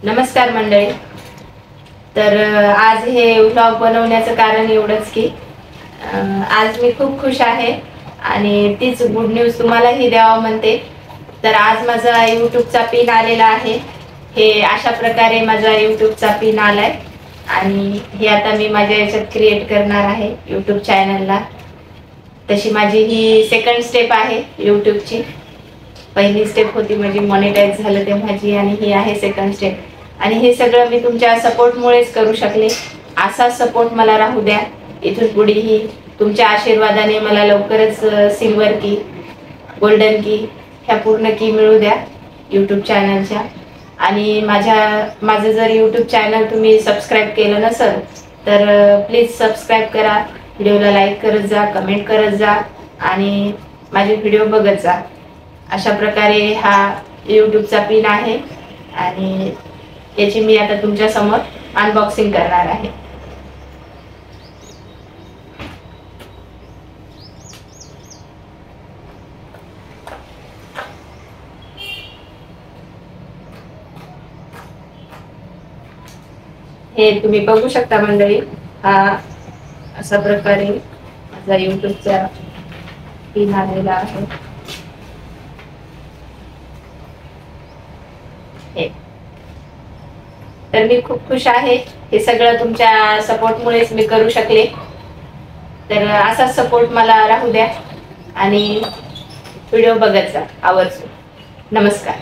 नमस्कार मंडळी. तर आज हे व्लॉग बनवण्याचं कारण एवढंच की आज मी खूप खुश आहे आणि तीच गुड न्यूज तुम्हालाही द्यावं म्हणते. तर आज माझा यूट्यूबचा पिन आलेला आहे. हे अशा प्रकारे माझा यूट्यूबचा पिन आलाय आणि हे आता मी माझ्या याच्यात क्रिएट करणार आहे यूट्यूब चॅनलला. तशी माझी ही सेकंड स्टेप आहे यूट्यूबची. पहिली स्टेप होती म्हणजे मॉनिटाईज झालं तेव्हाची आणि ही आहे सेकंड स्टेप. आणि हे सगळं मी तुमच्या सपोर्टमुळेच करू शकले. असा सपोर्ट मला राहू द्या. इथून पुढेही तुमच्या आशीर्वादाने मला लवकरच सिल्वर की, गोल्डन की ह्या पूर्ण की मिळू द्या यूट्यूब चॅनलच्या. आणि माझं जर यूट्यूब चॅनल तुम्ही सबस्क्राईब केलं नसेल तर प्लीज सबस्क्राईब करा. व्हिडिओला लाईक करत जा, कमेंट करत जा आणि माझे व्हिडिओ बघत जा. अशा प्रकारे हा यूट्यूबचा पिन आहे आणि याची मी आता तुमच्या समोर अनबॉक्सिंग करणार आहे. हे तुम्ही बघू शकता मंडळी. हा अशा प्रकारे माझा यूट्यूबचा पिन आलेला आहे. तर मी खूप खुश आहे. हे सगळं तुमच्या सपोर्टमुळेच मी करू शकले. तर असाच सपोर्ट मला राहू द्या आणि व्हिडिओ बघत जा आवर्जून. नमस्कार.